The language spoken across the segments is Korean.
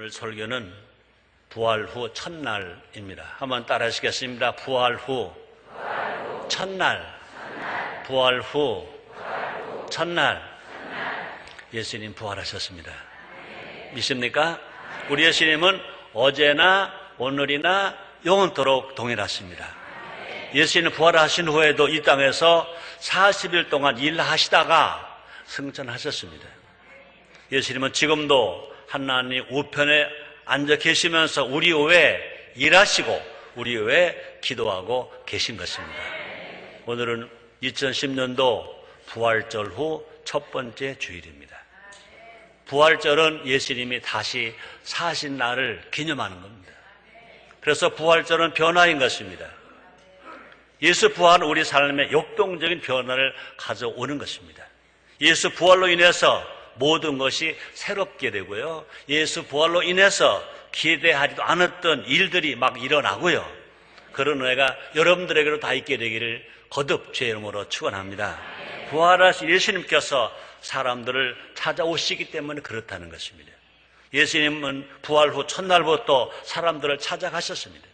오늘 설교는 부활 후 첫날입니다. 한번 따라 하시겠습니다. 부활 후 첫날. 부활 후 첫날. 예수님 부활하셨습니다. 믿습니까? 우리 예수님은 어제나 오늘이나 영원토록 동일하십니다. 예수님 부활하신 후에도 이 땅에서 40일 동안 일하시다가 승천하셨습니다. 예수님은 지금도 하나님 우편에 앉아 계시면서 우리 외에 일하시고 우리 외에 기도하고 계신 것입니다. 오늘은 2010년도 부활절 후 첫 번째 주일입니다. 부활절은 예수님이 다시 사신 날을 기념하는 겁니다. 그래서 부활절은 변화인 것입니다. 예수 부활은 우리 삶에 역동적인 변화를 가져오는 것입니다. 예수 부활로 인해서 모든 것이 새롭게 되고요. 예수 부활로 인해서 기대하지도 않았던 일들이 막 일어나고요. 그런 은혜가 여러분들에게도 다 있게 되기를 거듭 주의 이름으로 축원합니다. 부활하신 예수님께서 사람들을 찾아오시기 때문에 그렇다는 것입니다. 예수님은 부활 후 첫날부터 사람들을 찾아가셨습니다.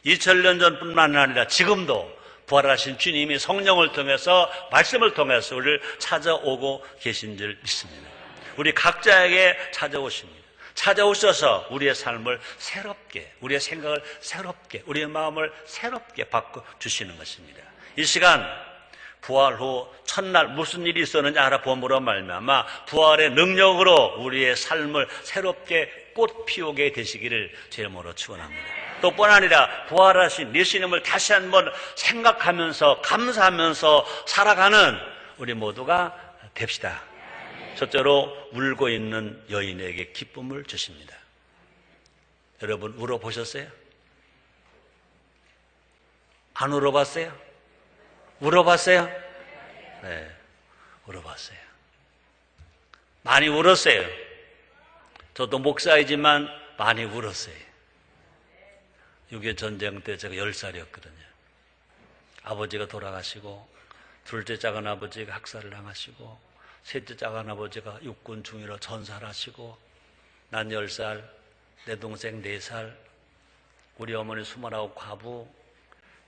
2000년 전뿐만 아니라 지금도 부활하신 주님이 성령을 통해서 말씀을 통해서 우리를 찾아오고 계신 줄 믿습니다. 우리 각자에게 찾아오십니다. 찾아오셔서 우리의 삶을 새롭게, 우리의 생각을 새롭게, 우리의 마음을 새롭게 바꿔주시는 것입니다. 이 시간 부활 후 첫날 무슨 일이 있었는지 알아봄으로 말미암아 부활의 능력으로 우리의 삶을 새롭게 꽃피우게 되시기를 주의 이름으로 축원합니다. 또 뿐 아니라 부활하신 예수님을 다시 한번 생각하면서 감사하면서 살아가는 우리 모두가 됩시다. 첫째로 울고 있는 여인에게 기쁨을 주십니다. 여러분 울어보셨어요? 안 울어봤어요? 울어봤어요? 네, 울어봤어요. 많이 울었어요. 저도 목사이지만 많이 울었어요. 6.25 전쟁 때 제가 10살이었거든요. 아버지가 돌아가시고 둘째 작은 아버지가 학살을 당하시고 셋째 작은 아버지가 육군 중위로 전살하시고 난 10살, 내 동생 4살, 우리 어머니 29 과부,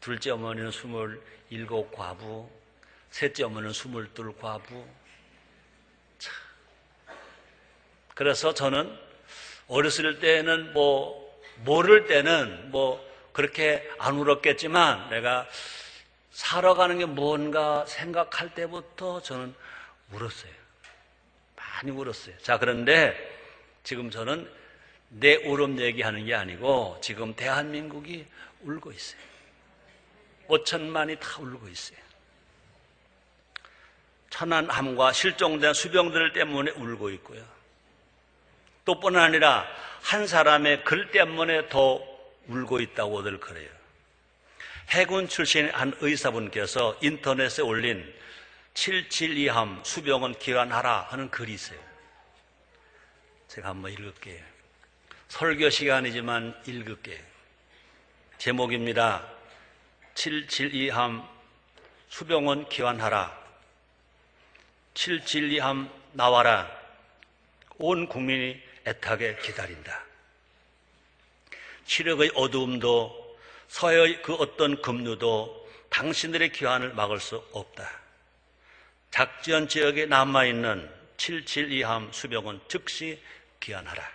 둘째 어머니는 27 과부, 셋째 어머니는 22 과부. 참. 그래서 저는 어렸을 때는 모를 때는 그렇게 안 울었겠지만 내가 살아가는 게 뭔가 생각할 때부터 저는 울었어요. 많이 울었어요. 자, 그런데 지금 저는 내 울음 얘기하는 게 아니고 지금 대한민국이 울고 있어요. 5천만이 다 울고 있어요. 천안함과 실종된 수병들 때문에 울고 있고요. 또 뿐 아니라 한 사람의 글 때문에 더 울고 있다고들 그래요. 해군 출신의 한 의사분께서 인터넷에 올린 772함 수병은 귀환하라 하는 글이 있어요. 제가 한번 읽을게요. 설교 시간이지만 읽을게요. 제목입니다. 772함 수병은 귀환하라. 772함 나와라. 온 국민이 애타게 기다린다. 시력의 어두움도 서해의 그 어떤 급류도 당신들의 귀환을 막을 수 없다. 작전 지역에 남아있는 772함 수병은 즉시 귀환하라.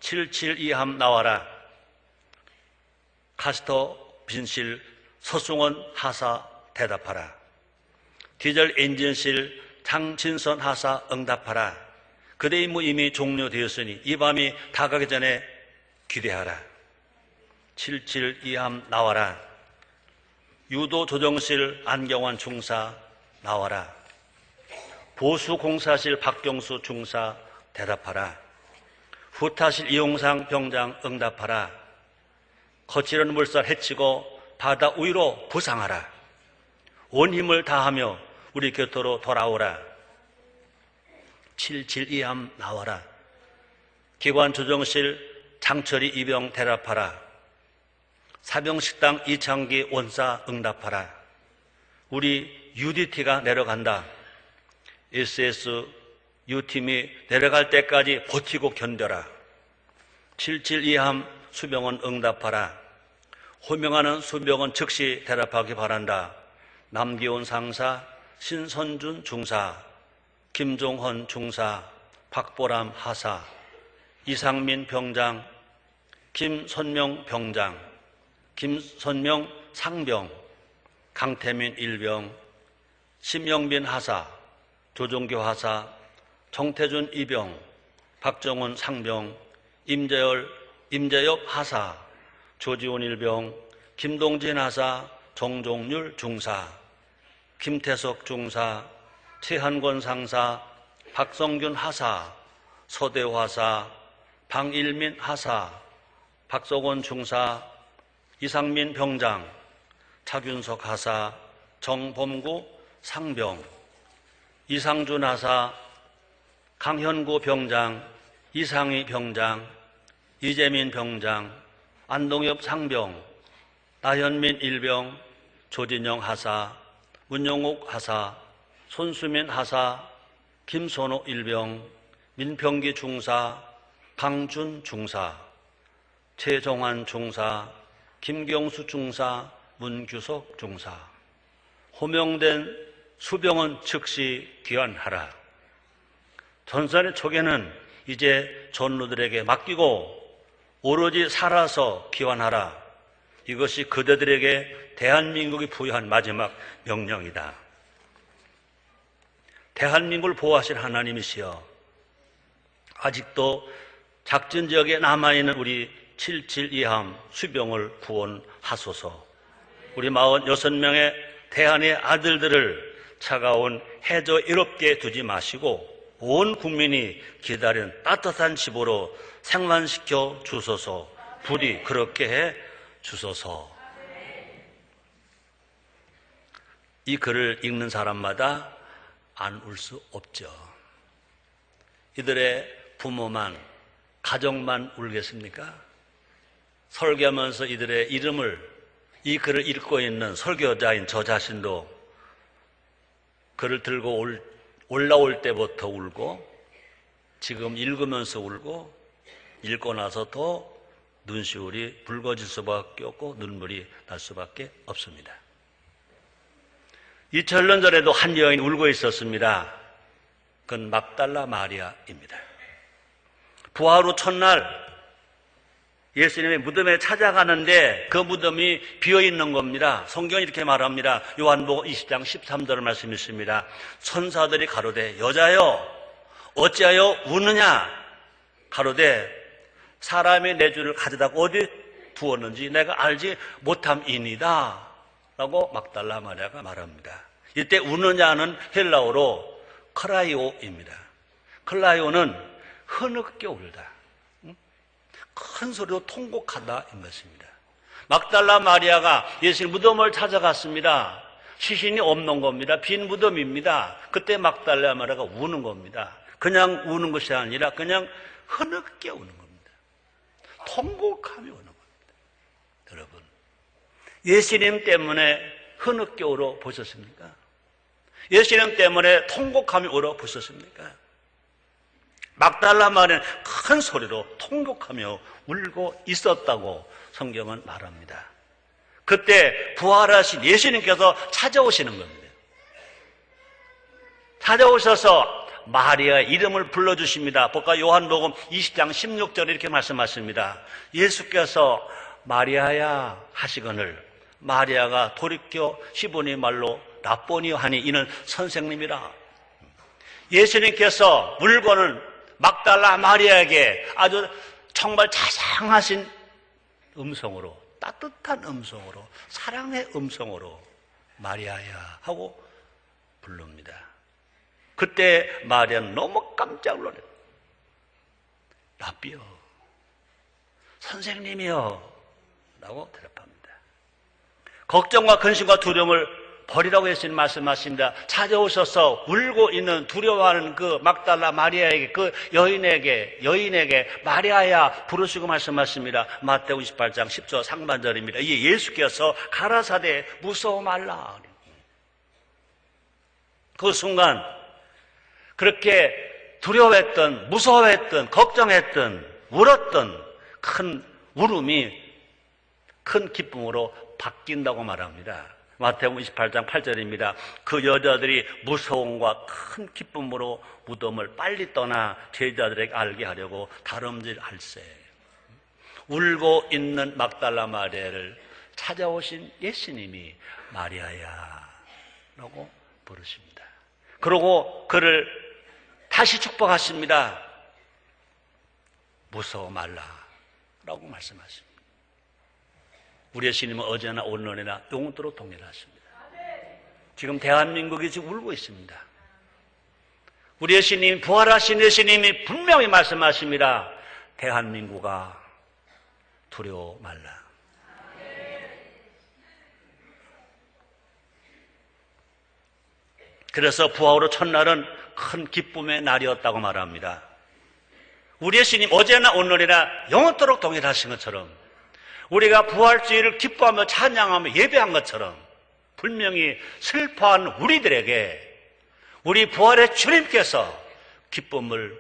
772함 나와라. 카스터 빈실 서승원 하사 대답하라. 디젤 엔진실 장진선 하사 응답하라. 그대의 임무 이미 종료되었으니 이 밤이 다가기 전에 기대하라. 772함 나와라. 유도 조정실 안경환 중사 나와라. 보수공사실 박경수 중사 대답하라. 후타실 이용상 병장 응답하라. 거칠은 물살 헤치고 바다 위로 부상하라. 온 힘을 다하며 우리 곁으로 돌아오라. 772함 나와라. 기관 조정실 장철이 이병 대답하라. 사병식당 이창기 원사 응답하라. 우리 UDT가 내려간다. SS U팀이 내려갈 때까지 버티고 견뎌라. 772함 수병은 응답하라. 호명하는 수병은 즉시 대답하기 바란다. 남기훈 상사, 신선준 중사, 김종헌 중사, 박보람 하사, 이상민 병장, 김선명 병장, 김선명 상병, 강태민 일병, 심영빈 하사, 조종교 하사, 정태준 이병, 박정훈 상병, 임재엽 하사, 조지훈 일병, 김동진 하사, 정종률 중사, 김태석 중사, 최한권 상사, 박성균 하사, 서대호 하사, 방일민 하사, 박석원 중사, 이상민 병장, 차균석 하사, 정범구 상병, 이상준 하사, 강현구 병장, 이상희 병장, 이재민 병장, 안동엽 상병, 나현민 일병, 조진영 하사, 문영욱 하사, 손수민 하사, 김선호 일병, 민평기 중사, 강준 중사, 최정환 중사, 김경수 중사, 문규석 중사. 호명된 수병은 즉시 귀환하라. 전선의 초계는 이제 전우들에게 맡기고 오로지 살아서 귀환하라. 이것이 그대들에게 대한민국이 부여한 마지막 명령이다. 대한민국을 보호하실 하나님이시여, 아직도 작전 지역에 남아있는 우리 772함 수병을 구원하소서. 우리 46명의 대한의 아들들을 차가운 해저 이롭게 두지 마시고 온 국민이 기다리는 따뜻한 집으로 생환시켜 주소서. 부디 그렇게 해 주소서. 이 글을 읽는 사람마다 안 울 수 없죠. 이들의 부모만, 가정만 울겠습니까? 설교하면서 이들의 이름을, 이 글을 읽고 있는 설교자인 저 자신도 글을 들고 올라올 때부터 울고, 지금 읽으면서 울고, 읽고 나서 더 눈시울이 붉어질 수밖에 없고 눈물이 날 수밖에 없습니다. 2000년 전에도 한 여인이 울고 있었습니다. 그건 막달라 마리아입니다. 부활 후 첫날 예수님의 무덤에 찾아가는데 그 무덤이 비어있는 겁니다. 성경이 이렇게 말합니다. 요한복음 20장 13절 말씀이 있습니다. 천사들이 가로되 여자여 어찌하여 우느냐 가로되 사람이 내 주를 가져다 어디 두었는지 내가 알지 못함이니이다 라고 막달라 마리아가 말합니다. 이때 우느냐는 헬라어로 크라이오입니다. 크라이오는 흐느껴 울다, 큰 소리로 통곡하다 인 것입니다. 막달라 마리아가 예수님 무덤을 찾아갔습니다. 시신이 없는 겁니다. 빈 무덤입니다. 그때 막달라 마리아가 우는 겁니다. 그냥 우는 것이 아니라 그냥 흐느껴 우는 겁니다. 통곡하며 우는 겁니다. 여러분, 예수님 때문에 흐느껴 울어 보셨습니까? 예수님 때문에 통곡하며 울어 보셨습니까? 막달라 마리아는 큰 소리로 통곡하며 울고 있었다고 성경은 말합니다. 그때 부활하신 예수님께서 찾아오시는 겁니다. 찾아오셔서 마리아의 이름을 불러주십니다. 보까 요한복음 20장 16절에 이렇게 말씀하십니다. 예수께서 마리아야 하시거늘 마리아가 돌이켜 히브리 말로 라보니 하니 이는 선생님이라. 예수님께서 물건을 막달라 마리아에게 아주 정말 자상하신 음성으로, 따뜻한 음성으로, 사랑의 음성으로 마리아야 하고 부릅니다. 그때 마리아는 너무 깜짝 놀랐어요. 라비요, 선생님이요 라고 대답합니다. 걱정과 근심과 두려움을 버리라고 예수님 말씀하십니다. 찾아오셔서 울고 있는 두려워하는 그 막달라 마리아에게, 그 여인에게 마리아야 부르시고 말씀하십니다. 마태복음 28장 10절 상반절입니다. 이에 예수께서 가라사대 무서워 말라. 그 순간 그렇게 두려워했던, 무서워했던, 걱정했던, 울었던 큰 울음이 큰 기쁨으로 바뀐다고 말합니다. 마태복음 28장 8절입니다. 그 여자들이 무서움과 큰 기쁨으로 무덤을 빨리 떠나 제자들에게 알게 하려고 다름질할세. 울고 있는 막달라 마리아를 찾아오신 예수님이 마리아야 라고 부르십니다. 그러고 그를 다시 축복하십니다. 무서워 말라 라고 말씀하십니다. 우리 예수님은 어제나 오늘이나 영원토록 동일하십니다. 지금 대한민국이 지금 울고 있습니다. 우리 예수님, 부활하신 예수님이 분명히 말씀하십니다. 대한민국아 두려워 말라. 그래서 부활 후 첫날은 큰 기쁨의 날이었다고 말합니다. 우리 예수님 어제나 오늘이나 영원토록 동일하신 것처럼 우리가 부활주의를 기뻐하며 찬양하며 예배한 것처럼 분명히 슬퍼한 우리들에게 우리 부활의 주님께서 기쁨을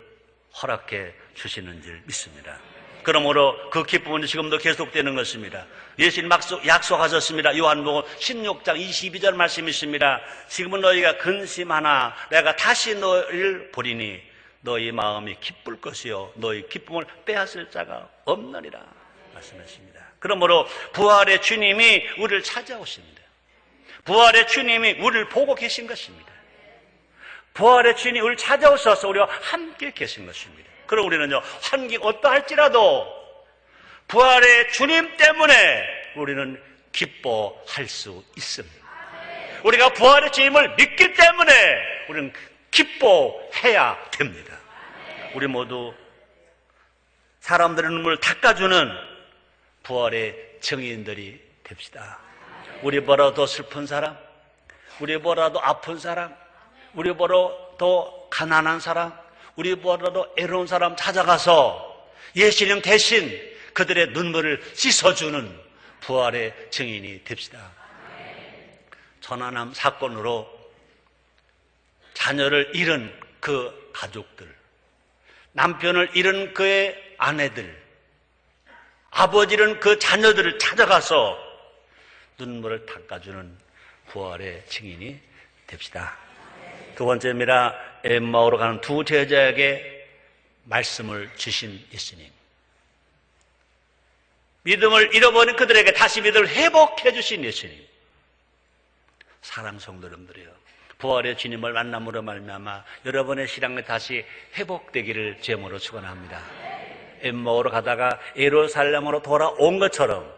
허락해 주시는 줄 믿습니다. 그러므로 그 기쁨은 지금도 계속되는 것입니다. 예수님 약속하셨습니다. 요한복음 16장 22절 말씀이십니다. 지금은 너희가 근심하나 내가 다시 너희를 보리니 너희 마음이 기쁠 것이요 너희 기쁨을 빼앗을 자가 없느니라 말씀하십니다. 그러므로 부활의 주님이 우리를 찾아오십니다. 부활의 주님이 우리를 보고 계신 것입니다. 부활의 주님이 우리를 찾아오셔서 우리와 함께 계신 것입니다. 그럼 우리는요, 환경 어떠할지라도 부활의 주님 때문에 우리는 기뻐할 수 있습니다. 우리가 부활의 주님을 믿기 때문에 우리는 기뻐해야 됩니다. 우리 모두 사람들의 눈물을 닦아주는 부활의 증인들이 됩시다. 우리보다 더 슬픈 사람, 우리보다 더 아픈 사람, 우리보다 더 가난한 사람, 우리보다 더 애로운 사람 찾아가서 예수님 대신 그들의 눈물을 씻어주는 부활의 증인이 됩시다. 전하남 사건으로 자녀를 잃은 그 가족들, 남편을 잃은 그의 아내들, 아버지는 그 자녀들을 찾아가서 눈물을 닦아주는 부활의 증인이 됩시다. 두 번째입니다. 엠마오로 가는 두 제자에게 말씀을 주신 예수님. 믿음을 잃어버린 그들에게 다시 믿음을 회복해 주신 예수님. 사랑 성도 여러분들이요, 부활의 주님을 만남으로 말미암아 여러분의 신앙이 다시 회복되기를 제목으로 축원합니다. 엠마오로 가다가 예루살렘으로 돌아온 것처럼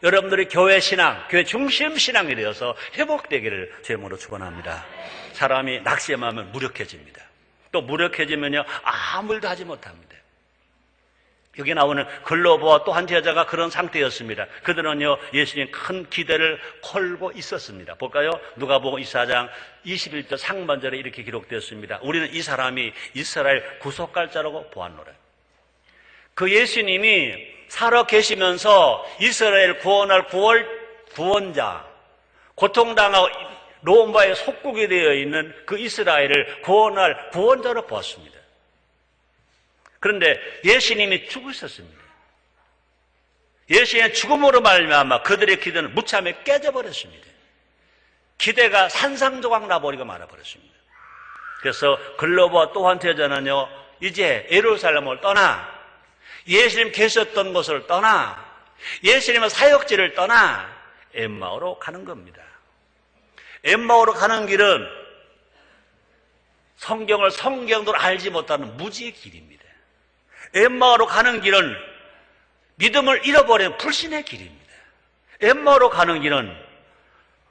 여러분들이 교회 신앙, 교회 중심 신앙이 되어서 회복되기를 제목으로 축원합니다. 사람이 낙심하면 무력해집니다. 또 무력해지면요, 아무 일도 하지 못합니다. 여기 나오는 글로버와 또 한 제자가 그런 상태였습니다. 그들은요, 예수님 큰 기대를 걸고 있었습니다. 볼까요? 누가복음 24장 21절 상반절에 이렇게 기록되었습니다. 우리는 이 사람이 이스라엘 구속갈자라고 보았노라. 그 예수님이 살아 계시면서 이스라엘 구원할 구원자, 고통당하고 로마의 속국이 되어 있는 그 이스라엘을 구원할 구원자로 보았습니다. 그런데 예수님이 죽으셨습니다. 예수님의 죽음으로 말미암아 그들의 기대는 무참히 깨져버렸습니다. 기대가 산산조각 나버리고 말아버렸습니다. 그래서 글로버와 또 한 제자는요, 이제 예루살렘을 떠나 예수님 계셨던 곳을 떠나 예수님의 사역지를 떠나 엠마오로 가는 겁니다. 엠마오로 가는 길은 성경으로 알지 못하는 무지의 길입니다. 엠마오로 가는 길은 믿음을 잃어버린 불신의 길입니다. 엠마오로 가는 길은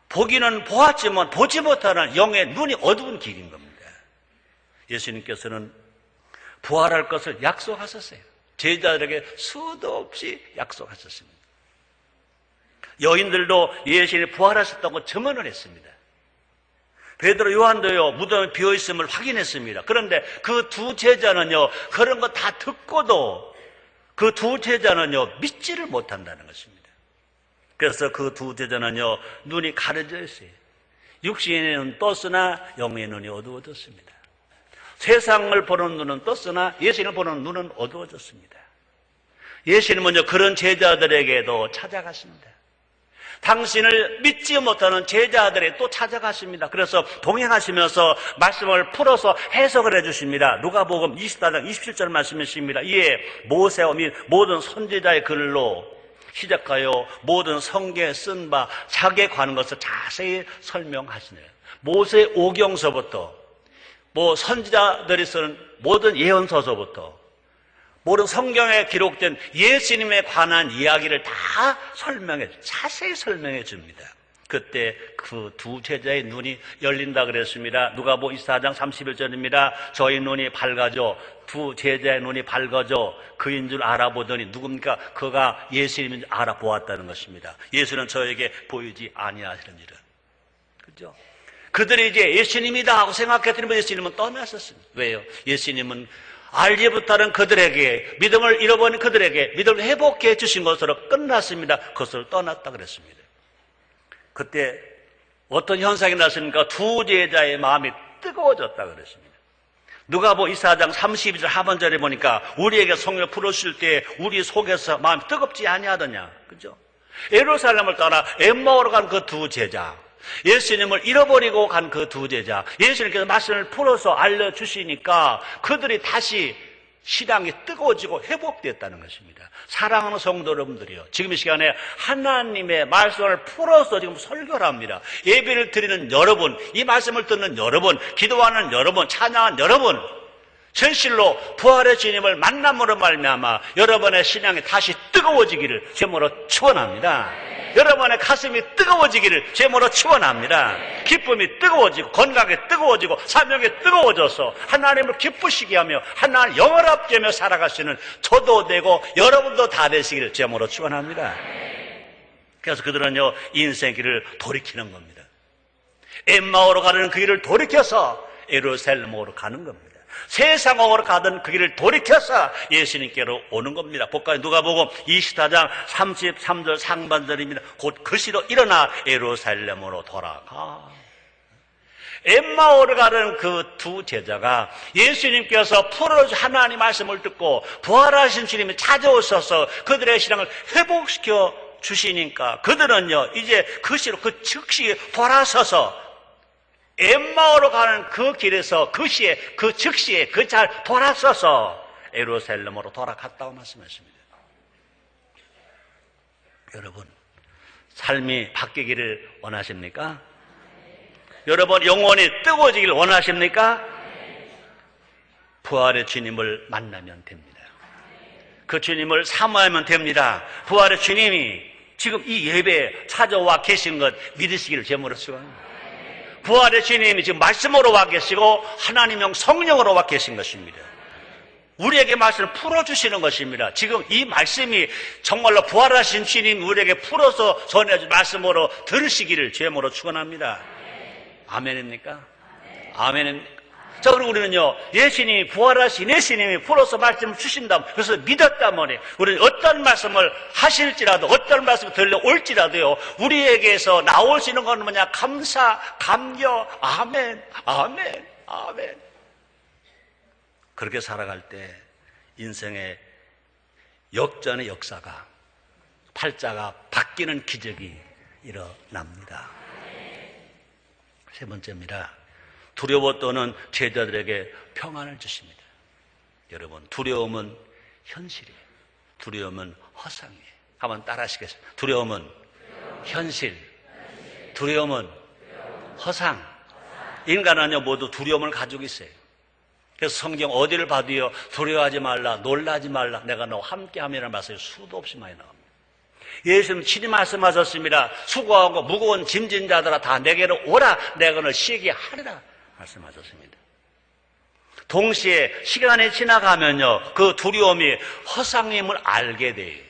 보기는 보았지만 보지 못하는 영의 눈이 어두운 길인 겁니다. 예수님께서는 부활할 것을 약속하셨어요. 제자들에게 수도 없이 약속하셨습니다. 여인들도 예수님이 부활하셨다고 증언을 했습니다. 베드로, 요한도요, 무덤에 비어있음을 확인했습니다. 그런데 그 두 제자는요, 그런 거 다 듣고도 그 두 제자는요, 믿지를 못한다는 것입니다. 그래서 그 두 제자는요, 눈이 가려져 있어요. 육신의 눈은 떴으나 영의 눈이 어두워졌습니다. 세상을 보는 눈은 떴으나 예수님을 보는 눈은 어두워졌습니다. 예수님은요, 그런 제자들에게도 찾아가십니다. 당신을 믿지 못하는 제자들에 또 찾아가십니다. 그래서 동행하시면서 말씀을 풀어서 해석을 해주십니다. 누가복음 24장 27절 말씀이십니다. 이에 모세와 및 모든 선지자의 글로 시작하여 모든 성경에 쓴 바 자기에 관한 것을 자세히 설명하시네요. 모세 오경서부터 선지자들이 쓰는 모든 예언서서부터 모든 성경에 기록된 예수님에 관한 이야기를 다 자세히 설명해 줍니다. 그때 그 두 제자의 눈이 열린다 그랬습니다. 누가복음 24장 31절입니다. 저희 눈이 밝아져, 두 제자의 눈이 밝아져 그인 줄 알아보더니 누굽니까? 그가 예수님인 줄 알아보았다는 것입니다. 예수는 저에게 보이지 아니하시느니라. 그죠? 그들이 이제 예수님이다 하고 생각했더니 예수님은 떠나셨습니다. 왜요? 예수님은 알지부터는 그들에게, 믿음을 잃어버린 그들에게 믿음을 회복해 주신 것으로 끝났습니다. 그것을 떠났다 그랬습니다. 그때 어떤 현상이 났습니까? 두 제자의 마음이 뜨거워졌다 그랬습니다. 누가복음 24장 32절 하반절에 보니까 우리에게 성령을 풀어주실 때 우리 속에서 마음이 뜨겁지 아니하더냐. 그죠? 예루살렘을 떠나 엠마오로 간 그 두 제자, 예수님을 잃어버리고 간 그 두 제자, 예수님께서 말씀을 풀어서 알려주시니까 그들이 다시 신앙이 뜨거워지고 회복됐다는 것입니다. 사랑하는 성도 여러분들이요, 지금 이 시간에 하나님의 말씀을 풀어서 지금 설교를 합니다. 예배를 드리는 여러분, 이 말씀을 듣는 여러분, 기도하는 여러분, 찬양하는 여러분, 진실로 부활의 주님을 만남으로 말미암아 여러분의 신앙이 다시 뜨거워지기를 제모로 축원합니다. 여러분의 가슴이 뜨거워지기를 제모로 축원합니다. 기쁨이 뜨거워지고 건강이 뜨거워지고 사명이 뜨거워져서 하나님을 기쁘시게 하며 하나님 영원합게 하며 살아가시는 저도 되고 여러분도 다 되시기를 제모로 축원합니다. 그래서 그들은요, 인생 길을 돌이키는 겁니다. 엠마오로 가는 그 길을 돌이켜서 예루살렘으로 가는 겁니다. 세상으로 가던 그 길을 돌이켜서 예수님께로 오는 겁니다. 볼까요? 누가복음 24장 33절 상반절입니다. 곧 그시로 일어나 예루살렘으로 돌아가. 엠마오를 가는 그 두 제자가 예수님께서 풀어주신 하나님 말씀을 듣고 부활하신 주님이 찾아오셔서 그들의 신앙을 회복시켜 주시니까 그들은요, 이제 그시로 그 즉시 돌아서서 엠마오로 가는 그 길에서 그 시에 그 즉시에 그 잘 돌아서서 예루살렘으로 돌아갔다고 말씀하십니다. 여러분, 삶이 바뀌기를 원하십니까? 여러분, 영혼이 뜨거워지기를 원하십니까? 부활의 주님을 만나면 됩니다. 그 주님을 사모하면 됩니다. 부활의 주님이 지금 이 예배에 찾아와 계신 것 믿으시기를 제물로 축원합니다. 부활의 주님이 지금 말씀으로 와 계시고 하나님의 성령으로 와 계신 것입니다. 우리에게 말씀을 풀어주시는 것입니다. 지금 이 말씀이 정말로 부활하신 주님이 우리에게 풀어서 전해준 말씀으로 들으시기를 제물로 축원합니다. 아멘입니까? 아멘입니까? 자, 그럼 우리는요, 예수님이 부활하신 예수님이 풀어서 말씀을 주신다, 그래서 믿었다면 우리는 어떤 말씀을 하실지라도 어떤 말씀이 들려올지라도요, 우리에게서 나올 수 있는 건 뭐냐? 감사, 감격, 아멘, 아멘, 아멘. 그렇게 살아갈 때 인생의 역전의 역사가, 팔자가 바뀌는 기적이 일어납니다. 세 번째입니다. 두려워 떠는 제자들에게 평안을 주십니다. 여러분, 두려움은 현실이에요. 두려움은 허상이에요. 한번 따라 하시겠습니다. 두려움은 현실, 두려움은 허상. 인간은요, 모두 두려움을 가지고 있어요. 그래서 성경 어디를 봐도요, 두려워하지 말라, 놀라지 말라, 내가 너와 함께함이라는 말씀이 수도 없이 많이 나옵니다. 예수님 친히 말씀하셨습니다. 수고하고 무거운 짐진 자들아 다 내게로 오라, 내가 너를 쉬게 하리라 말씀하셨습니다. 동시에 시간이 지나가면요, 그 두려움이 허상임을 알게 돼요.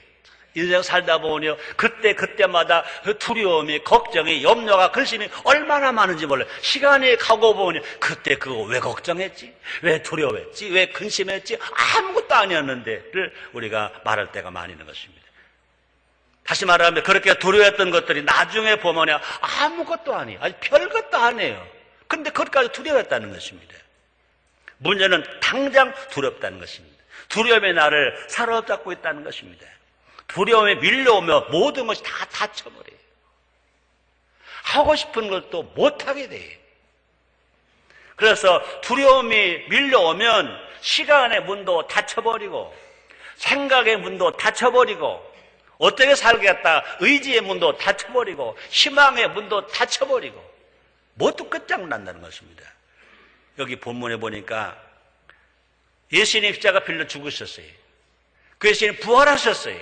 인생 살다 보면요, 그때마다 그 두려움이, 걱정이, 염려가, 근심이 얼마나 많은지 몰라요. 시간이 가고 보니 그때 그거 왜 걱정했지? 왜 두려워했지? 왜 근심했지? 아무것도 아니었는데를 우리가 말할 때가 많이 있는 것입니다. 다시 말하면 그렇게 두려워했던 것들이 나중에 보면 아무것도 아니에요. 아주 별것도 아니에요. 근데 그것까지 두려워했다는 것입니다. 문제는 당장 두렵다는 것입니다. 두려움이 나를 사로잡고 있다는 것입니다. 두려움에 밀려오면 모든 것이 다 닫혀버려요. 하고 싶은 것도 못하게 돼요. 그래서 두려움이 밀려오면 시간의 문도 닫혀버리고 생각의 문도 닫혀버리고 어떻게 살겠다 의지의 문도 닫혀버리고 희망의 문도 닫혀버리고 모두 끝장난다는 것입니다. 여기 본문에 보니까 예수님 십자가 빌려 죽으셨어요. 그 예수님 부활하셨어요.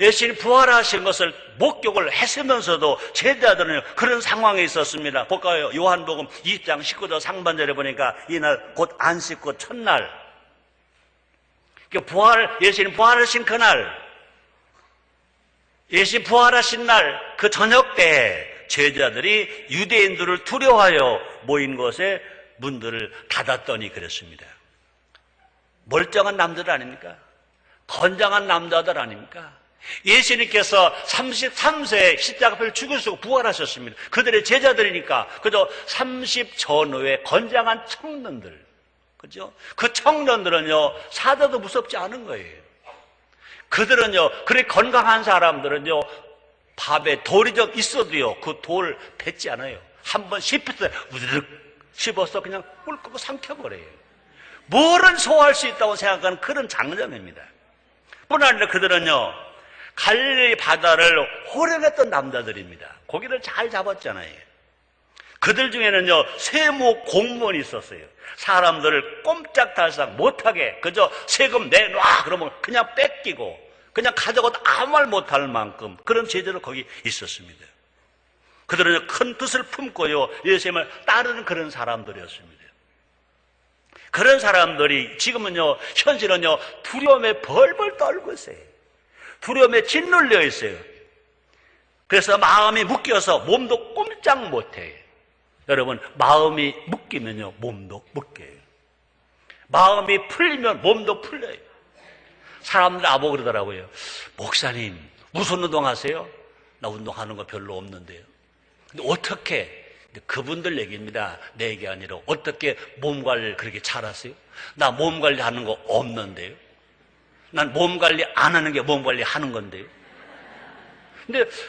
예수님 부활하신 것을 목격을 했으면서도 제자들은 그런 상황에 있었습니다. 볼까요? 요한복음 20장 19절 상반절에 보니까 이날 곧 안식 곧 첫날, 예수님 부활하신 그날, 예수님 부활하신 날 그 저녁 때 제자들이 유대인들을 두려워하여 모인 곳에 문들을 닫았더니 그랬습니다. 멀쩡한 남자들 아닙니까? 건장한 남자들 아닙니까? 예수님께서 33세에 십자가를 죽으시고 부활하셨습니다. 그들의 제자들이니까 그저 30 전후의 건장한 청년들, 그죠? 그 청년들은요 사자도 무섭지 않은 거예요. 그들은요 그렇게 건강한 사람들은요 밥에 돌이 좀 있어도요 그 돌 뱉지 않아요. 한번 씹혔을 때 우르륵 씹어서 그냥 꿀꺽 삼켜버려요. 뭐를 소화할 수 있다고 생각하는 그런 장점입니다. 뿐 아니라 그들은요 갈릴리 바다를 호령했던 남자들입니다. 고기를 잘 잡았잖아요. 그들 중에는요 세무 공무원이 있었어요. 사람들을 꼼짝달싹 못하게 그저 세금 내놔 그러면 그냥 뺏기고 그냥 가져가도 아무 말 못할 만큼 그런 제자로 거기 있었습니다. 그들은 큰 뜻을 품고요 예수님을 따르는 그런 사람들이었습니다. 그런 사람들이 지금은요 현실은요 두려움에 벌벌 떨고 있어요. 두려움에 짓눌려 있어요. 그래서 마음이 묶여서 몸도 꼼짝 못해요. 여러분 마음이 묶이면요 몸도 묶여요. 마음이 풀리면 몸도 풀려요. 사람들 나보고 그러더라고요. 목사님 무슨 운동하세요? 나 운동하는 거 별로 없는데요. 근데 어떻게? 그분들 얘기입니다. 내 얘기 아니라 어떻게 몸 관리를 그렇게 잘하세요? 나 몸 관리하는 거 없는데요. 난 몸 관리 안 하는 게 몸 관리 하는 건데요.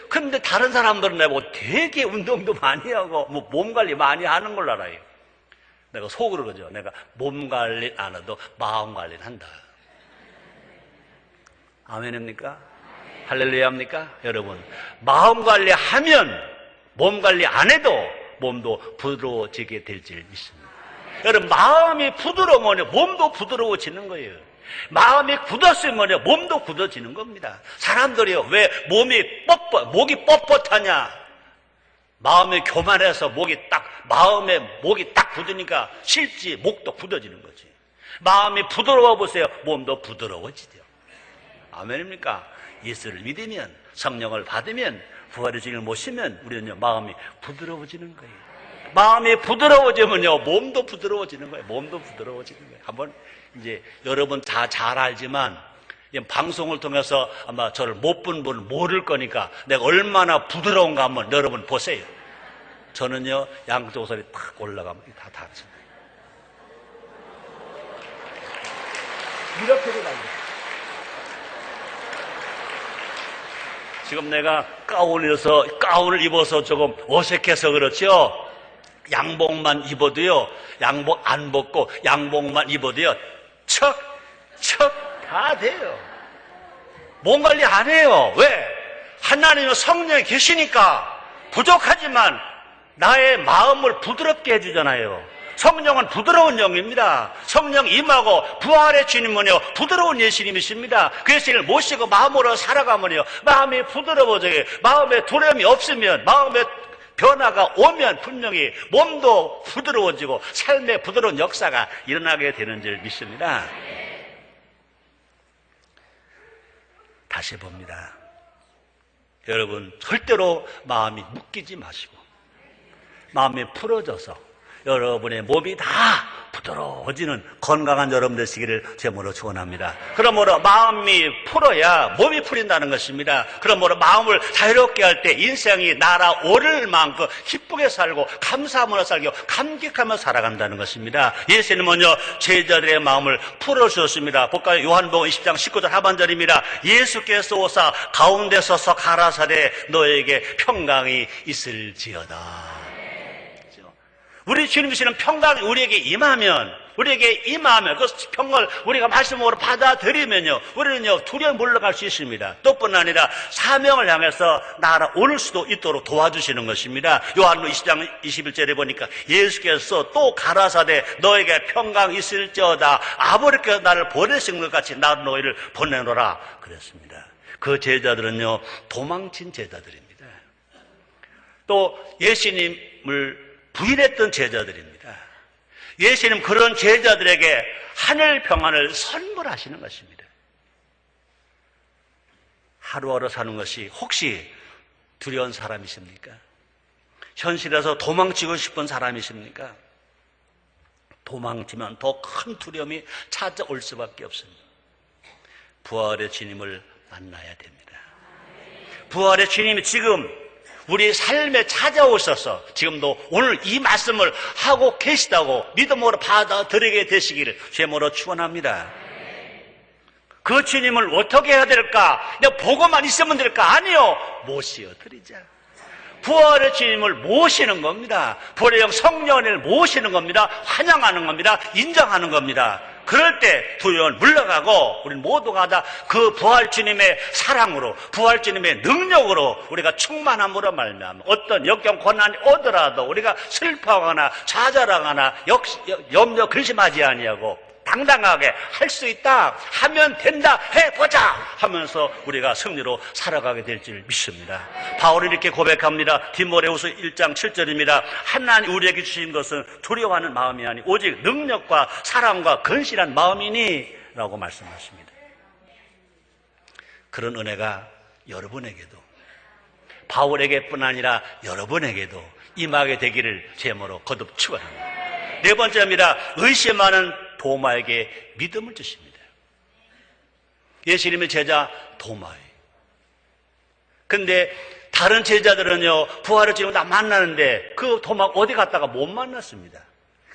근데 다른 사람들은 내가 되게 운동도 많이 하고 몸 관리 많이 하는 걸 알아요. 내가 속으로 그러죠. 내가 몸 관리 안 해도 마음 관리는 한다. 아멘입니까? 할렐루야입니까? 여러분 마음 관리하면 몸 관리 안 해도 몸도 부드러워지게 될 줄 믿습니다. 여러분 마음이 부드러우면 몸도 부드러워지는 거예요. 마음이 굳었으면 몸도 굳어지는 겁니다. 사람들이요 왜 목이 뻣뻣하냐? 마음이 교만해서 마음에 목이 딱 굳으니까 실제 목도 굳어지는 거지. 마음이 부드러워 보세요. 몸도 부드러워지죠. 아멘입니까? 예수를 믿으면 성령을 받으면 부활의 주님을 모시면 우리는요 마음이 부드러워지는 거예요. 마음이 부드러워지면요 몸도 부드러워지는 거예요. 몸도 부드러워지는 거예요. 한번 이제 여러분 다 잘 알지만 방송을 통해서 아마 저를 못 본 분은 모를 거니까 내가 얼마나 부드러운가 한번 여러분 보세요. 저는요 양쪽 살이 탁 올라가면 다 닿습니다. 이렇게 되는 지금 내가 가운을 입어서 조금 어색해서 그렇죠. 양복만 입어도요, 양복 안 벗고 양복만 입어도요, 척 다 돼요. 몸 관리 안 해요. 왜? 하나님은 성령이 계시니까 부족하지만 나의 마음을 부드럽게 해주잖아요. 성령은 부드러운 영입니다. 성령 임하고 부활의 주님은요 부드러운 예수님이십니다. 그 예수님을 모시고 마음으로 살아가면요 마음이 부드러워져요. 마음에 두려움이 없으면 마음에 변화가 오면 분명히 몸도 부드러워지고 삶의 부드러운 역사가 일어나게 되는 줄 믿습니다. 다시 봅니다. 여러분 절대로 마음이 묶이지 마시고 마음이 풀어져서 여러분의 몸이 다 부드러워지는 건강한 여러분 되시기를 제모로 축원합니다. 그러므로 마음이 풀어야 몸이 풀린다는 것입니다. 그러므로 마음을 자유롭게 할 때 인생이 날아오를 만큼 기쁘게 살고 감사하며 살고 감격하며 살아간다는 것입니다. 예수님은요 제자들의 마음을 풀어주셨습니다. 볼까요? 요한복음 20장 19절 하반절입니다. 예수께서 오사 가운데 서서 가라사대 너에게 평강이 있을지어다. 우리 주님이시는 평강이 우리에게 임하면 그 평강을 우리가 말씀으로 받아들이면요 우리는요 두려움 물러갈 수 있습니다. 또뿐 아니라 사명을 향해서 날아올 수도 있도록 도와주시는 것입니다. 요한복음 20장 21절에 보니까 예수께서 또 가라사대 너에게 평강 있을지어다. 아버지께서 나를 보내신 것 같이 나도 너희를 보내노라 그랬습니다. 그 제자들은요 도망친 제자들입니다. 또 예수님을 부인했던 제자들입니다. 예수님 그런 제자들에게 하늘 평안을 선물하시는 것입니다. 하루하루 사는 것이 혹시 두려운 사람이십니까? 현실에서 도망치고 싶은 사람이십니까? 도망치면 더 큰 두려움이 찾아올 수밖에 없습니다. 부활의 주님을 만나야 됩니다. 부활의 주님이 지금 우리 삶에 찾아오셔서 지금도 오늘 이 말씀을 하고 계시다고 믿음으로 받아들이게 되시기를 제모로 축원합니다. 그 주님을 어떻게 해야 될까? 그냥 보고만 있으면 될까? 아니요. 모시어드리자. 부활의 주님을 모시는 겁니다. 부활의 영 성령을 모시는 겁니다. 환영하는 겁니다. 인정하는 겁니다. 그럴 때 두려움은 물러가고 우리는 모두가 다 그 부활 주님의 사랑으로 부활 주님의 능력으로 우리가 충만함으로 말미암아 어떤 역경 고난이 오더라도 우리가 슬퍼하거나 좌절하거나 염려 근심하지 아니하고 당당하게 할 수 있다 하면 된다 해보자 하면서 우리가 승리로 살아가게 될 줄 믿습니다. 바울이 이렇게 고백합니다. 디모데후서 1장 7절입니다. 하나님 우리에게 주신 것은 두려워하는 마음이 아니 오직 능력과 사랑과 건실한 마음이니 라고 말씀하십니다. 그런 은혜가 여러분에게도 바울에게뿐 아니라 여러분에게도 임하게 되기를 제모로 거듭 축원합니다. 네 번째입니다. 의심하는 도마에게 믿음을 주십니다. 예수님의 제자 도마에. 근데 다른 제자들은요 부활의 주님을 다 만나는데 그 도마 어디 갔다가 못 만났습니다.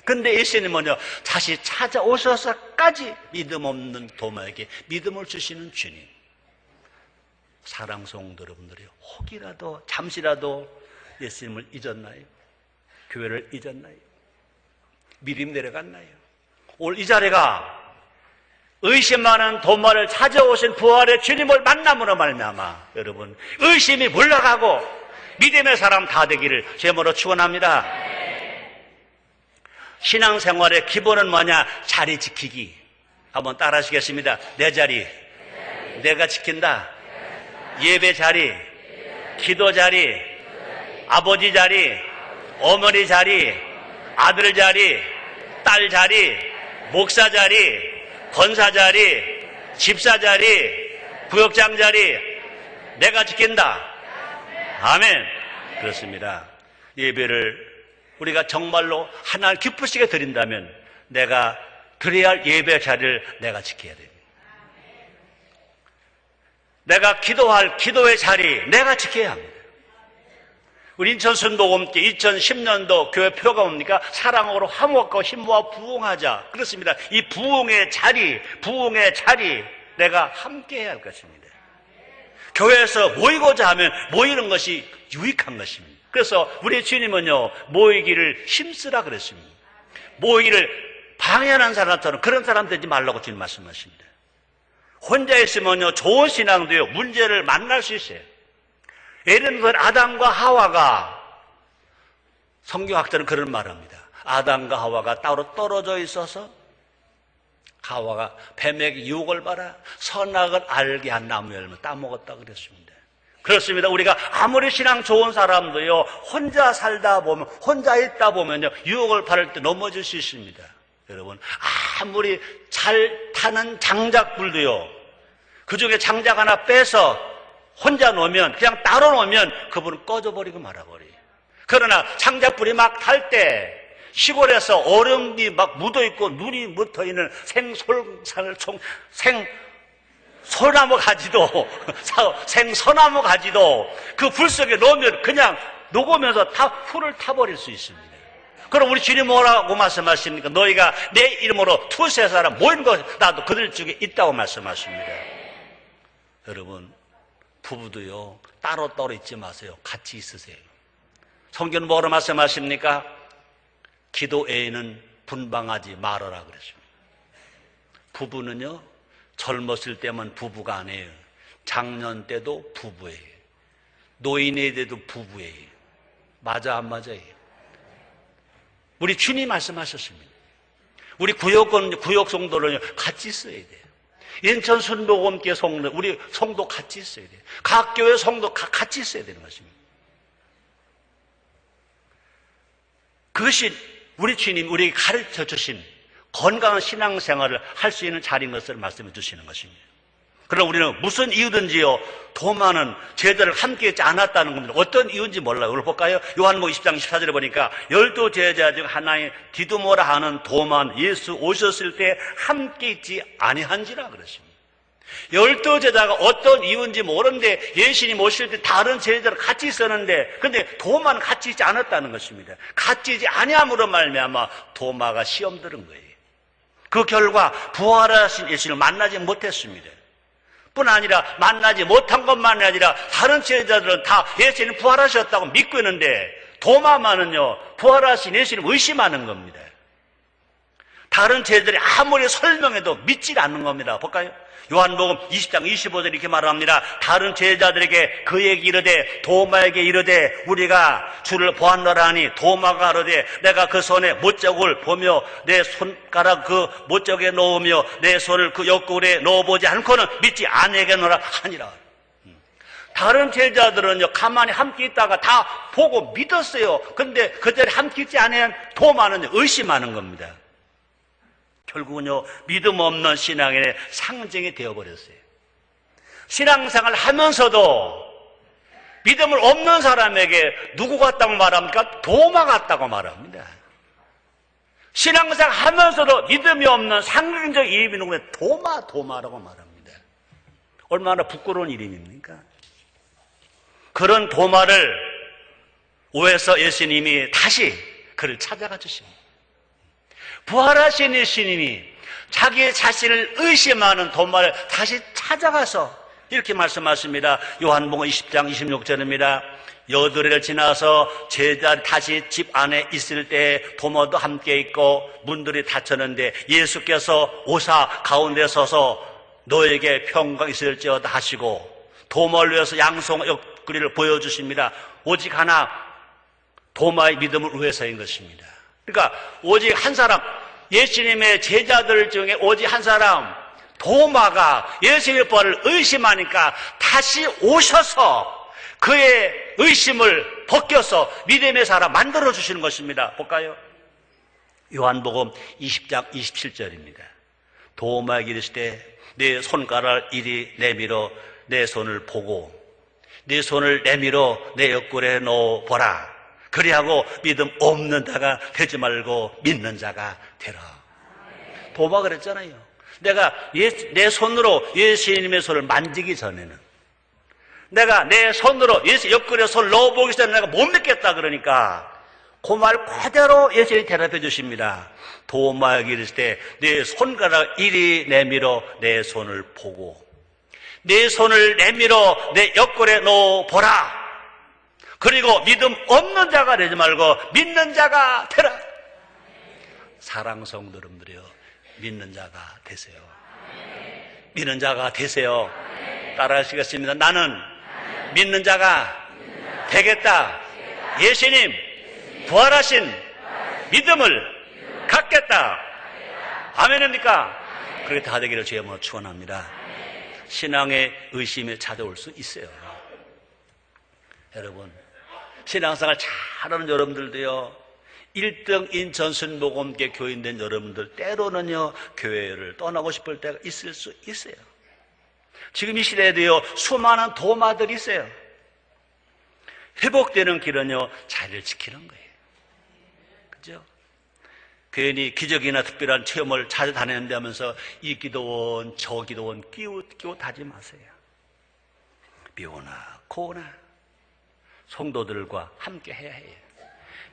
근데 예수님은요 다시 찾아오셔서까지 믿음 없는 도마에게 믿음을 주시는 주님. 사랑스러운 여러분들이 혹이라도 잠시라도 예수님을 잊었나요? 교회를 잊었나요? 믿음 내려갔나요? 오늘 이 자리가 의심 많은 도마를 찾아오신 부활의 주님을 만남으로 말미암아 여러분 의심이 물러가고 믿음의 사람 다 되기를 제모로 축원합니다. 신앙생활의 기본은 뭐냐? 자리 지키기. 한번 따라 하시겠습니다. 내 자리 내가 지킨다. 예배 자리, 기도 자리, 아버지 자리, 어머니 자리, 아들 자리, 딸 자리, 목사 자리, 권사 자리, 집사 자리, 구역장 자리 내가 지킨다. 아멘. 그렇습니다. 예배를 우리가 정말로 하나님 기쁘시게 드린다면 내가 드려야 할 예배 자리를 내가 지켜야 됩니다. 내가 기도할 기도의 자리 내가 지켜야 합니다. 우리 인천 순복음교 2010년도 교회 표가 뭡니까? 사랑으로 화목하고 힘모아 부흥하자. 그렇습니다. 이 부흥의 자리 내가 함께 해야 할 것입니다. 교회에서 모이고자 하면 모이는 것이 유익한 것입니다. 그래서 우리 주님은요 모이기를 힘쓰라 그랬습니다. 모이기를 방해하는 사람처럼 그런 사람 되지 말라고 주님 말씀하십니다. 혼자 있으면요 좋은 신앙도요 문제를 만날 수 있어요. 예를 들어 아담과 하와가 성경학자는 그런 말을 합니다. 아담과 하와가 따로 떨어져 있어서 하와가 뱀에게 유혹을 받아 선악을 알게 한 나무 열매 따먹었다 그랬습니다. 그렇습니다. 우리가 아무리 신앙 좋은 사람도요 혼자 살다 보면 혼자 있다 보면요 유혹을 받을 때 넘어질 수 있습니다. 여러분 아무리 잘 타는 장작불도요 그중에 장작 하나 빼서 혼자 놓으면 그냥 따로 놓으면 그분은 꺼져버리고 말아버려요. 그러나 장작불이 막 탈 때 시골에서 얼음이 막 묻어있고 눈이 묻어있는 소나무 가지도, 생소나무 가지도 그 불 속에 넣으면 그냥 녹으면서 다 풀을 타버릴 수 있습니다. 그럼 우리 주님 뭐라고 말씀하십니까? 너희가 내 이름으로 투세 사람 모이는 것 나도 그들 중에 있다고 말씀하십니다. 여러분, 부부도요 따로따로 있지 마세요. 같이 있으세요. 성경은 뭐라고 말씀하십니까? 기도 외에는 분방하지 말아라 그랬습니다. 부부는요 젊었을 때만 부부가 아니에요. 장년 때도 부부예요. 노인의 때도 부부예요. 맞아 안 맞아요? 우리 주님 말씀하셨습니다. 우리 구역 성도를 같이 있어야 돼요. 인천 순복음교회 성도, 우리 성도 같이 있어야 돼요. 각 교회 성도 같이 있어야 되는 것입니다. 그것이 우리 주님 우리에게 가르쳐 주신 건강한 신앙생활을 할 수 있는 자리인 것을 말씀해 주시는 것입니다. 그럼 우리는 무슨 이유든지요 도마는 제자를 함께 있지 않았다는 겁니다. 어떤 이유인지 몰라요. 오늘 볼까요? 요한복음 20장 24절에 보니까 12 제자 중 하나인 디두모라 하는 도마는 예수 오셨을 때 함께 있지 아니한지라 그러십니다. 12 제자가 어떤 이유인지 모르는데 예수님 오실 때 다른 제자들 같이 있었는데 근데 도마는 같이 있지 않았다는 것입니다. 같이 있지 아니함으로 말미암아 도마가 시험 들은 거예요. 그 결과 부활하신 예수님을 만나지 못했습니다. 뿐 아니라 만나지 못한 것만이 아니라 다른 제자들은 다 예수님 부활하셨다고 믿고 있는데 도마만은요 부활하신 예수님 의심하는 겁니다. 다른 제자들이 아무리 설명해도 믿질 않는 겁니다. 볼까요? 요한복음 20장 25절 이렇게 말합니다. 다른 제자들에게 그에게 이르되 도마에게 이르되 우리가 주를 보았노라 하니 도마가 이르되 내가 그 손에 못자국을 보며 내 손가락 그 못자국에 넣으며 내 손을 그 옆구리에 넣어보지 않고는 믿지 아니하겠노라 하니라. 다른 제자들은요 가만히 함께 있다가 다 보고 믿었어요. 근데 그 자리에 함께 있지 않으면 도마는 의심하는 겁니다. 결국은요 믿음 없는 신앙의 상징이 되어버렸어요. 신앙생활 하면서도 믿음을 없는 사람에게 누구 같다고 말합니까? 도마 같다고 말합니다. 신앙생활 하면서도 믿음이 없는 상징적 이름이 누구냐? 도마라고 말합니다. 얼마나 부끄러운 이름입니까? 그런 도마를 오해서 예수님이 다시 그를 찾아가 주십니다. 부활하신 예수님이 자기 자신을 의심하는 도마를 다시 찾아가서 이렇게 말씀하십니다. 요한복음 20장 26절입니다. 여드레를 지나서 제자 다시 집 안에 있을 때 도마도 함께 있고 문들이 닫혔는데 예수께서 오사 가운데 서서 너에게 평강 있을지어다 하시고 도마를 위해서 양손 옆구리를 보여주십니다. 오직 하나 도마의 믿음을 위해서인 것입니다. 그러니까 오직 한 사람, 예수님의 제자들 중에 오직 한 사람 도마가 예수님의 부활을 의심하니까 다시 오셔서 그의 의심을 벗겨서 믿음의 사람 만들어 주시는 것입니다. 볼까요? 요한복음 20장 27절입니다. 도마에게 이르시되 내 손가락을 이리 내밀어 내 손을 보고 내 손을 내밀어 내 옆구리에 넣어보라. 그리하고 믿음 없는 자가 되지 말고 믿는 자가 되라. 도마 그랬잖아요. 내가 내 손으로 예수님의 손을 만지기 전에는 내가 내 손으로 예수 옆구리에 손을 넣어보기 전에 내가 못 믿겠다 그러니까 그 말 그대로 예수님이 대답해 주십니다. 도마에게 이르실 때 내 손가락 이리 내밀어 내 손을 보고 내 손을 내밀어 내 옆구리에 넣어보라. 그리고 믿음 없는 자가 되지 말고 믿는 자가 되라. 사랑 성도 여러분들이요, 믿는 자가 되세요. 믿는 자가 되세요. 따라하시겠습니다. 나는 믿는 자가 되겠다. 예수님 부활하신 믿음을 갖겠다. 아멘입니까? 그렇게 다 되기를 주의 이름으로 축원합니다. 신앙의 의심이 찾아올 수 있어요. 여러분, 신앙생활 잘하는 여러분들도요, 1등 인천 순복음교회 교인된 여러분들 때로는요 교회를 떠나고 싶을 때가 있을 수 있어요. 지금 이 시대에도요 수많은 도마들이 있어요. 회복되는 길은요 자리를 지키는 거예요. 그죠? 괜히 기적이나 특별한 체험을 찾아다닌다면서 이 기도원 저 기도원 끼웃하지 마세요. 미오나 고나 성도들과 함께 해야 해요.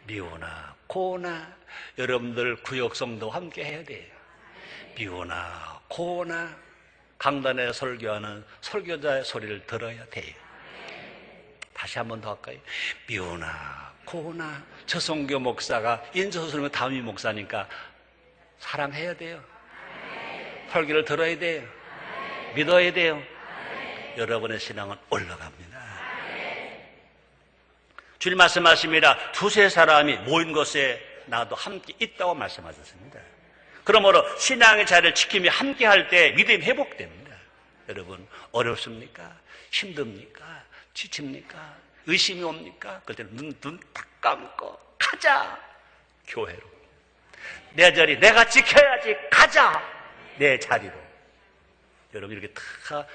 미오나 고나 여러분들 구역성도 함께 해야 돼요. 미오나 고나 강단에 설교하는 설교자의 소리를 들어야 돼요. 다시 한 번 더 할까요? 미오나 고나 저성교 목사가 인서선은 담임 목사니까 사랑해야 돼요. 설교를 들어야 돼요. 믿어야 돼요. 여러분의 신앙은 올라갑니다. 주님 말씀하십니다. 두세 사람이 모인 곳에 나도 함께 있다고 말씀하셨습니다. 그러므로 신앙의 자리를 지키며 함께 할 때 믿음이 회복됩니다. 여러분 어렵습니까? 힘듭니까? 지칩니까? 의심이 옵니까? 그럴 때는 눈 딱 감고 가자 교회로. 내 자리 내가 지켜야지. 가자 내 자리로. 여러분 이렇게 다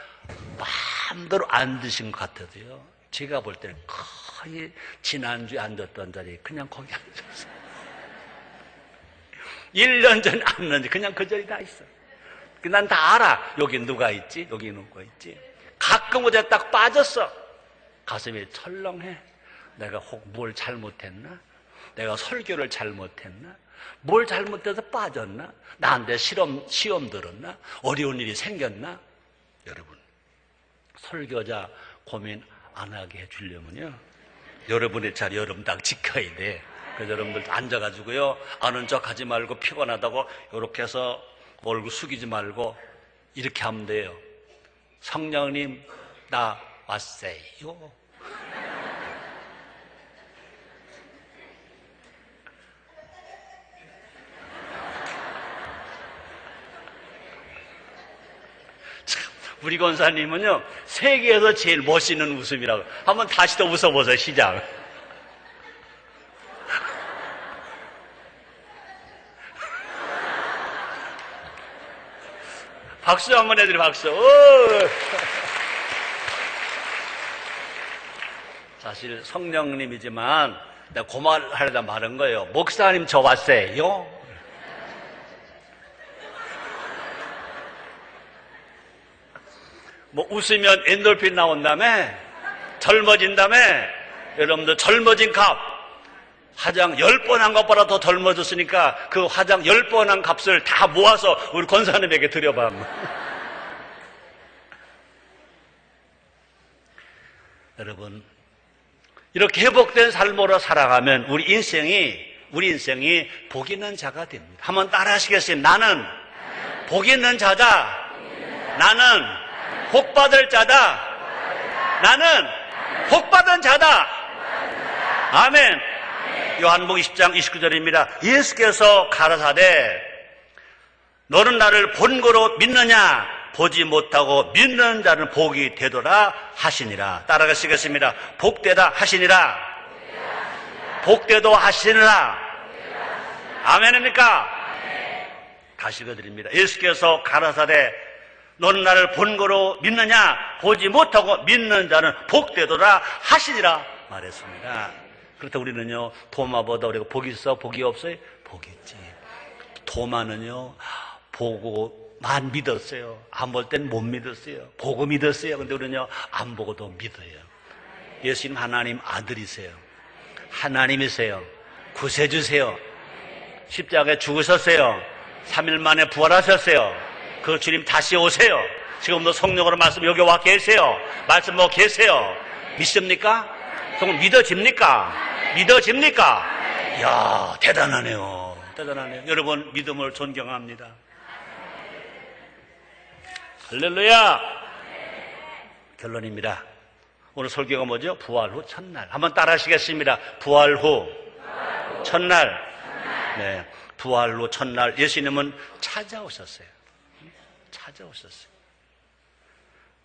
마음대로 안 드신 것 같아도요, 제가 볼 때는 거의 지난주에 앉았던 자리에 그냥 거기 앉았어요. 1년 전에 앉았는지 그냥 그 자리에 다 있어. 난 다 알아. 여기 누가 있지? 여기 누가 있지? 가끔 어제 딱 빠졌어. 가슴이 철렁해. 내가 혹 뭘 잘못했나? 내가 설교를 잘못했나? 뭘 잘못해서 빠졌나? 나한테 시험 들었나? 어려운 일이 생겼나? 여러분, 설교자 고민 안 하게 해주려면요, 여러분의 자리 여러분 딱 지켜야 돼. 그래서 여러분들 앉아가지고요, 아는 척 하지 말고 피곤하다고 이렇게 해서 얼굴 숙이지 말고 이렇게 하면 돼요. 성령님, 나 왔어요. 우리 권사님은요, 세계에서 제일 멋있는 웃음이라고. 한번 다시 더 웃어보세요. 시작. 박수 한번 해드려. 박수. 사실 성령님이지만 내가 고말하려다 말한 거예요. 목사님 저 왔어요. 뭐 웃으면 엔돌핀 나온다며, 젊어진다며. 여러분들 젊어진 값, 화장 10번 한 것보다 더 젊어졌으니까 그 화장 10번 한 값을 다 모아서 우리 권사님에게 드려봐. 여러분, 이렇게 회복된 삶으로 살아가면 우리 인생이 복 있는 자가 됩니다. 한번 따라 하시겠어요? 나는 복 있는 자다. 나는 복받을 자다. 나는 복받은 자다. 아멘. 요한복음 20장 29절입니다. 예수께서 가라사대 너는 나를 본 거로 믿느냐? 보지 못하고 믿는 자는 복이 되더라 하시니라. 따라가시겠습니다. 복되다 하시니라. 복되도 하시니라. 아멘입니까? 다시 읽어드립니다. 예수께서 가라사대 너는 나를 본 거로 믿느냐? 보지 못하고 믿는 자는 복되더라 하시니라 말했습니다. 그렇다고 우리는요, 도마보다 우리가 복이 있어? 복이 없어요? 복이 있지. 도마는요, 보고만 믿었어요. 안 볼 땐 못 믿었어요. 보고 믿었어요. 근데 우리는요, 안 보고도 믿어요. 예수님 하나님 아들이세요. 하나님이세요. 구세주세요. 십자가에 죽으셨어요. 3일 만에 부활하셨어요. 그 주님 다시 오세요. 지금도 성령으로 말씀 여기 와 계세요. 말씀 뭐 계세요. 믿습니까? 정말 믿어집니까? 믿어집니까? 이야, 대단하네요. 대단하네요. 여러분, 믿음을 존경합니다. 할렐루야. 결론입니다. 오늘 설교가 뭐죠? 부활 후 첫날. 한번 따라 하시겠습니다. 부활 후 첫날. 네, 부활 후 첫날 예수님은 찾아오셨어요.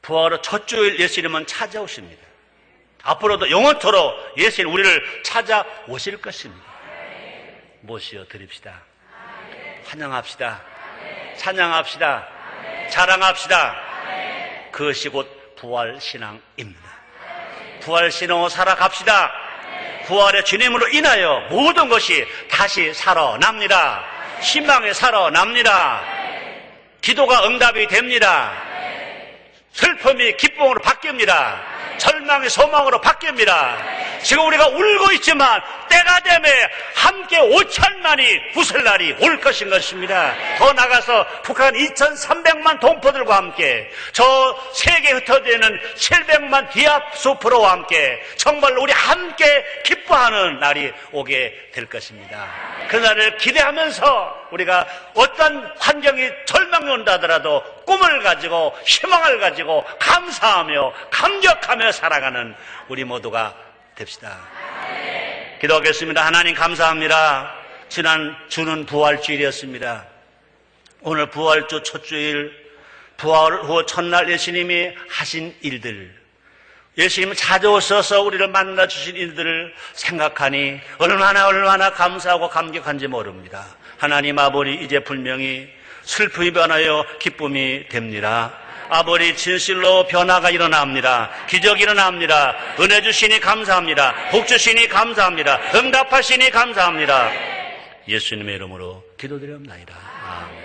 부활 후 첫 주일 예수님은 찾아오십니다. 앞으로도 영원토록 예수님 우리를 찾아오실 것입니다. 모시어 드립시다. 환영합시다. 찬양합시다. 자랑합시다. 그것이 곧 부활신앙입니다. 부활신앙으로 살아갑시다. 부활의 주님으로 인하여 모든 것이 다시 살아납니다. 희망에 살아납니다. 기도가 응답이 됩니다. 슬픔이 기쁨으로 바뀝니다. 절망이 소망으로 바뀝니다. 지금 우리가 울고 있지만 때가 되면 함께 5천만이 웃을 날이 올 것입니다. 더 나가서 북한 2,300만 동포들과 함께 저 세계에 흩어져 있는 700만 디아스포라와 함께 정말 우리 함께 기뻐하는 날이 오게 될 것입니다. 그 날을 기대하면서 우리가 어떤 환경이 절망이 온다 하더라도 꿈을 가지고 희망을 가지고 감사하며 감격하며 살아가는 우리 모두가 됩시다. 기도하겠습니다. 하나님 감사합니다. 지난 주는 부활주일이었습니다. 오늘 부활주 첫 주일, 부활 후 첫날 예수님이 하신 일들, 예수님 찾아오셔서 우리를 만나주신 일들을 생각하니 얼마나 감사하고 감격한지 모릅니다. 하나님 아버지, 이제 분명히 슬픔이 변하여 기쁨이 됩니다. 아버지, 진실로 변화가 일어납니다. 기적이 일어납니다. 은혜 주시니 감사합니다. 복 주시니 감사합니다. 응답하시니 감사합니다. 예수님의 이름으로 기도드립니다. 아멘.